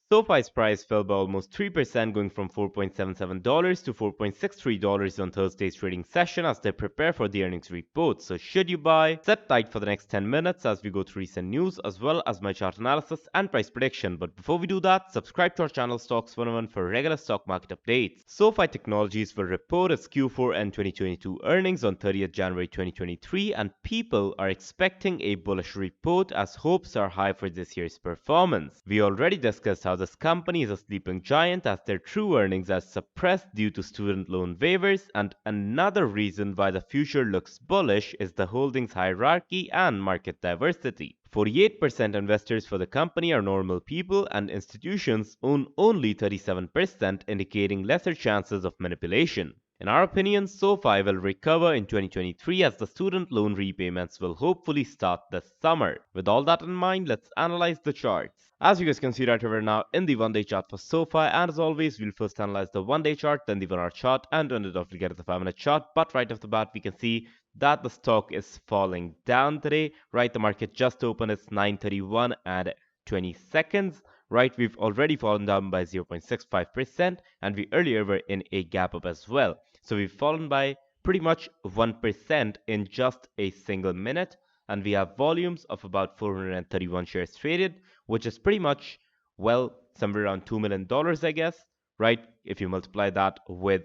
SoFi's price fell by almost 3%, going from $4.77 to $4.63 on Thursday's trading session as they prepare for the earnings report. So, should you buy? Sit tight for the next 10 minutes as we go through recent news as well as my chart analysis and price prediction. But before we do that, subscribe to our channel Stocks 101 for regular stock market updates. SoFi Technologies will report its Q4 and 2022 earnings on 30th January 2023, and people are expecting a bullish report as hopes are high for this year's performance. We already discussed how this company is a sleeping giant as their true earnings are suppressed due to student loan waivers, and another reason why the future looks bullish is the holdings hierarchy and market diversity. 48% investors for the company are normal people and institutions own only 37%, indicating lesser chances of manipulation. In our opinion, SoFi will recover in 2023 as the student loan repayments will hopefully start this summer. With all that in mind, let's analyze the charts. As you guys can see right over now in the 1-day chart for SoFi, and as always, we'll first analyze the 1-day chart, then the 1-hour chart, and end it off to get the 5-minute chart. But right off the bat, we can see that the stock is falling down today. Right, the market just opened, it's 9:31 and 20 seconds. Right, we've already fallen down by 0.65%, and we earlier were in a gap up as well. So we've fallen by pretty much 1% in just a single minute, and we have volumes of about 431 shares traded, which is pretty much, well, somewhere around $2 million, I guess, right? If you multiply that with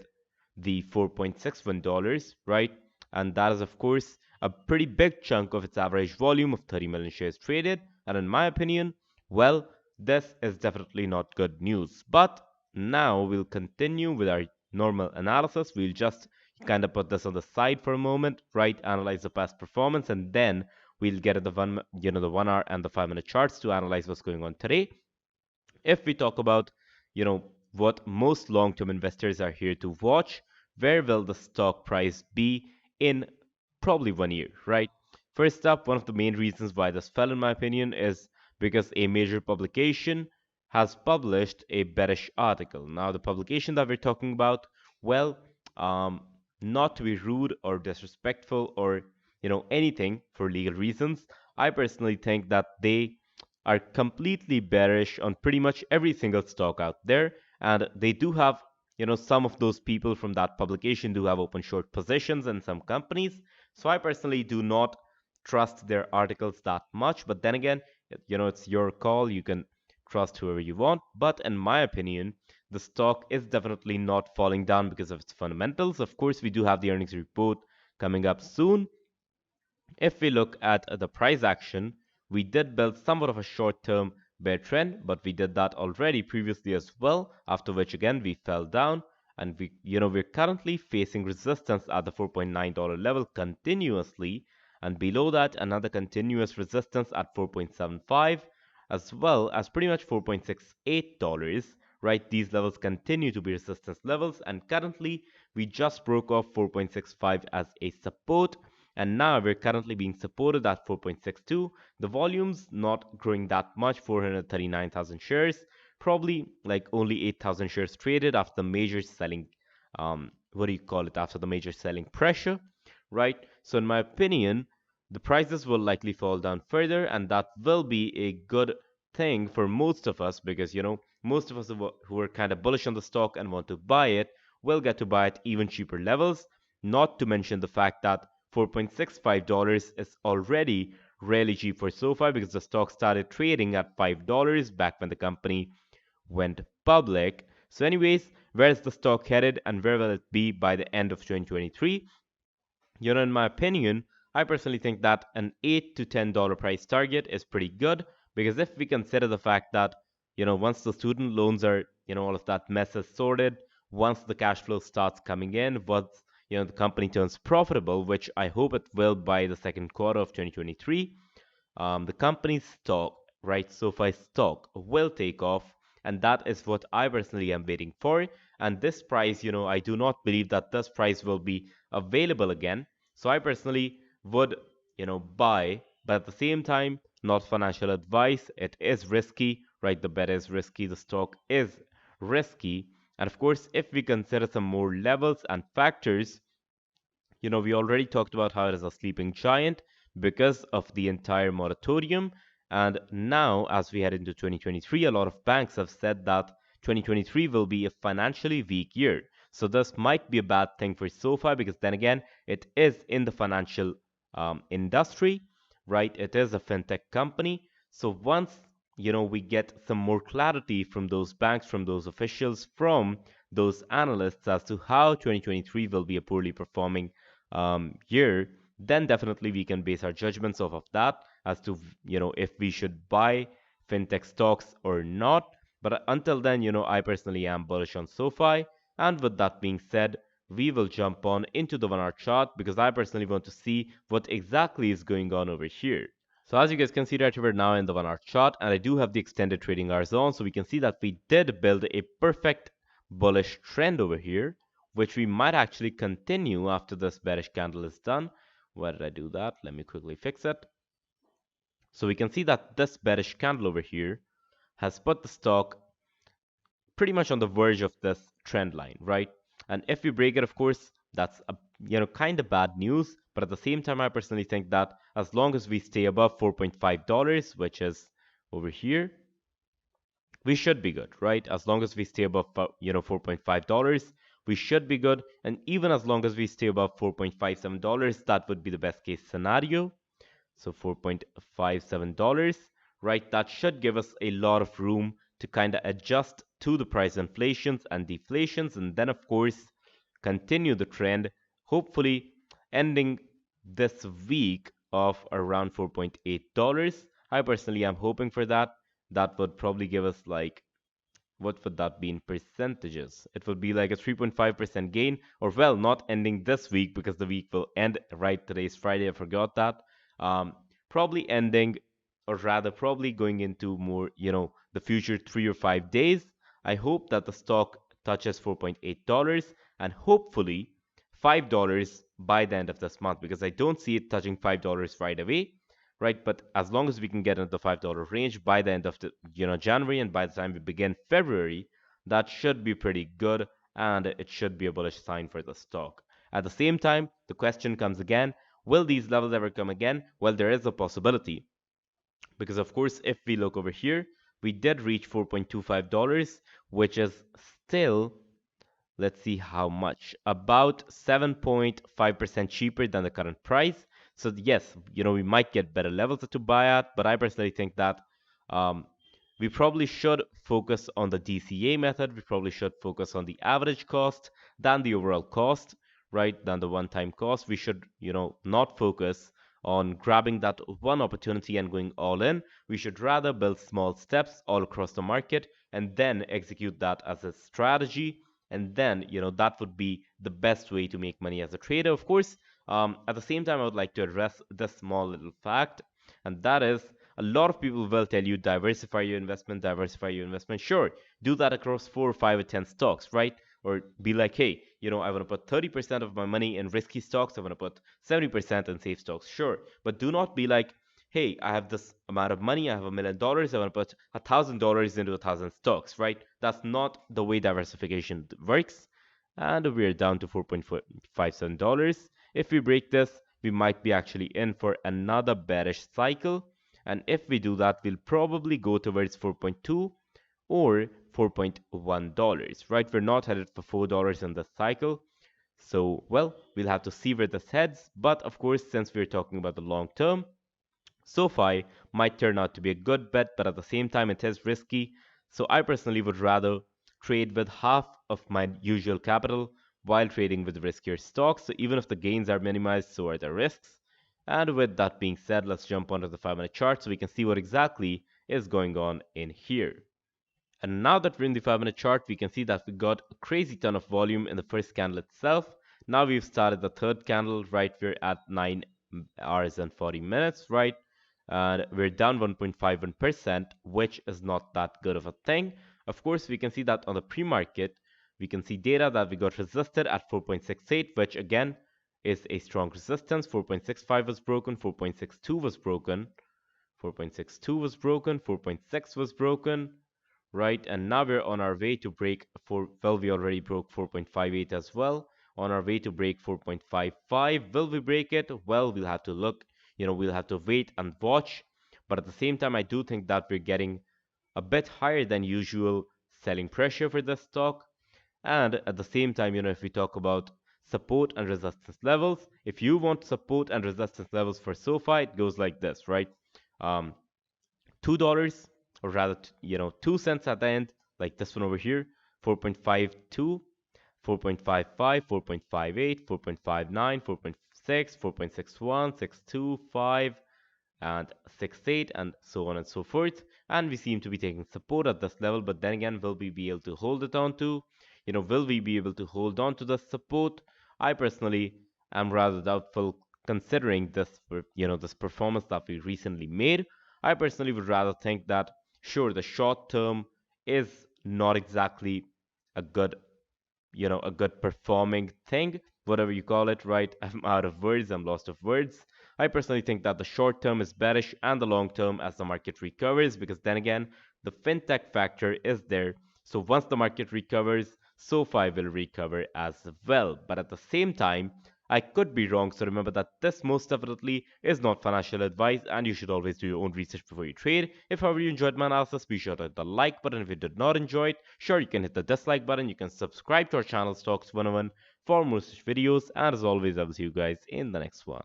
the $4.61, right? And that is, of course, a pretty big chunk of its average volume of 30 million shares traded. And in my opinion, well, this is definitely not good news. But now we'll continue with our normal analysis. We'll just kind of put this on the side for a moment, right? Analyze the past performance, and then we'll get at the the 1 hour and the 5-minute charts to analyze what's going on today. If we talk about, what most long-term investors are here to watch, where will the stock price be in probably 1 year, right? First up, one of the main reasons why this fell, in my opinion, is because a major publication has published a bearish article. Now, the publication that we're talking about, well, not to be rude or disrespectful or anything for legal reasons, I personally think that they are completely bearish on pretty much every single stock out there, and they do have some of those people from that publication do have open short positions in some companies. So I personally do not trust their articles that much, but then again, it's your call. You can trust whoever you want, but in my opinion, the stock is definitely not falling down because of its fundamentals. Of course, we do have the earnings report coming up soon. If we look at the price action, we did build somewhat of a short-term bear trend, but we did that already previously as well, after which again we fell down, and we're currently facing resistance at the $4.9 level continuously, and below that another continuous resistance at 4.75, as well as pretty much $4.68, right? These levels continue to be resistance levels, and currently we just broke off 4.65 as a support, and now we're currently being supported at 4.62. The volume's not growing that much, 439,000 shares, probably like only 8,000 shares traded after the major selling, what do you call it, after the major selling pressure, right? So in my opinion, the prices will likely fall down further, and that will be a good thing for most of us because most of us who are kind of bullish on the stock and want to buy it will get to buy at even cheaper levels. Not to mention the fact that $4.65 is already really cheap for SoFi because the stock started trading at $5 back when the company went public. So anyways, where is the stock headed and where will it be by the end of 2023? In my opinion, I personally think that an $8 to $10 price target is pretty good because if we consider the fact that, once the student loans are, all of that mess is sorted, once the cash flow starts coming in, once, the company turns profitable, which I hope it will by the second quarter of 2023, the company's stock, right, SoFi stock will take off. And that is what I personally am waiting for. And this price, I do not believe that this price will be available again. So I personally would, buy, but at the same time, not financial advice. It is risky, right? The bet is risky, the stock is risky. And of course, if we consider some more levels and factors, we already talked about how it is a sleeping giant because of the entire moratorium. And now, as we head into 2023, a lot of banks have said that 2023 will be a financially weak year. So this might be a bad thing for SoFi because then again, it is in the financial industry, right? It is a fintech company. So once we get some more clarity from those banks, from those officials, from those analysts as to how 2023 will be a poorly performing year, then definitely we can base our judgments off of that as to if we should buy fintech stocks or not. But until then, I personally am bullish on SoFi. And with that being said, we will jump on into the 1 hour chart because I personally want to see what exactly is going on over here. So as you guys can see right here, we're now in the 1 hour chart and I do have the extended trading hours on. So we can see that we did build a perfect bullish trend over here, which we might actually continue after this bearish candle is done. Why did I do that? Let me quickly fix it. So we can see that this bearish candle over here has put the stock pretty much on the verge of this trend line, right? And if we break it, of course, that's a kind of bad news. But at the same time, I personally think that as long as we stay above $4.5, which is over here, we should be good, right? As long as we stay above $4.5, we should be good. And even as long as we stay above $4.57, that would be the best case scenario. So $4.57, right? That should give us a lot of room to kind of adjust to the price inflations and deflations, and then of course continue the trend, hopefully ending this week of around $4.8. I personally am hoping for that. That would probably give us like, what would that be in percentages? It would be like a 3.5% gain, or well, not ending this week because the week will end, right? Today's Friday, I forgot that. Probably ending, or rather, probably going into more, the future 3 or 5 days. I hope that the stock touches $4.8 and hopefully $5 by the end of this month because I don't see it touching $5 right away, right? But as long as we can get into the $5 range by the end of the January, and by the time we begin February, that should be pretty good and it should be a bullish sign for the stock. At the same time, the question comes again, will these levels ever come again? Well, there is a possibility because of course if we look over here, we did reach $4.25, which is still, let's see how much, about 7.5% cheaper than the current price. So yes, we might get better levels to buy at, but I personally think that um, we probably should focus on the DCA method. We probably should focus on the average cost than the overall cost, right? Than the one-time cost. We should, not focus on grabbing that one opportunity and going all in. We should rather build small steps all across the market and then execute that as a strategy, and then that would be the best way to make money as a trader. Of course, at the same time, I would like to address this small little fact, and that is a lot of people will tell you diversify your investment, diversify your investment. Sure, do that across 4 or 5 or 10 stocks, right? Or be like, hey, I want to put 30% of my money in risky stocks, I want to put 70% in safe stocks. Sure, but do not be like, hey, I have this amount of money, I have $1 million, I want to put $1,000 into 1,000 stocks, right? That's not the way diversification works. And we're down to $4.57. If we break this, we might be actually in for another bearish cycle. And if we do that, we'll probably go towards 4.2 or $4.1, right? We're not headed for $4 in this cycle. So, well, we'll have to see where this heads. But of course, since we're talking about the long term, SoFi might turn out to be a good bet, but at the same time, it is risky. So I personally would rather trade with half of my usual capital while trading with riskier stocks. So even if the gains are minimized, so are the risks. And with that being said, let's jump onto the 5-minute chart so we can see what exactly is going on in here. And now that we're in the 5-minute chart, we can see that we got a crazy ton of volume in the first candle itself. Now we've started the third candle, right? We're at 9 hours and 40 minutes, right? And we're down 1.51%, which is not that good of a thing. Of course, we can see that on the pre-market, we can see data that we got resisted at 4.68, which again is a strong resistance. 4.65 was broken, 4.62 was broken, 4.62 was broken, 4.6 was broken, right? And now we're on our way to break well, we already broke 4.58 as well. On our way to break 4.55. Will we break it? Well, we'll have to look, we'll have to wait and watch. but at the same time, I do think that we're getting a bit higher than usual selling pressure for this stock. And at the same time, if we talk about support and resistance levels, if you want support and resistance levels for SoFi, it goes like this, right? Um, $2, or rather, 2 cents at the end, like this one over here, 4.52, 4.55, 4.58, 4.59, 4.6, 4.61, 6.25, and 6.8, and so on and so forth. And we seem to be taking support at this level, but then again, will we be able to hold it on to? Will we be able to hold on to the support? I personally am rather doubtful considering this performance that we recently made. I personally would rather think that sure, the short term is not exactly a good a good performing thing, whatever you call it, right? I'm out of words, I'm lost of words. I personally think that the short term is bearish and the long term as the market recovers, because then again, the fintech factor is there. So once the market recovers, SoFi will recover as well. But at the same time, I could be wrong, so remember that this most definitely is not financial advice and you should always do your own research before you trade. If however you enjoyed my analysis, be sure to hit the like button. If you did not enjoy it, sure you can hit the dislike button. You can subscribe to our channel Stox 101 for more such videos, and as always, I will see you guys in the next one.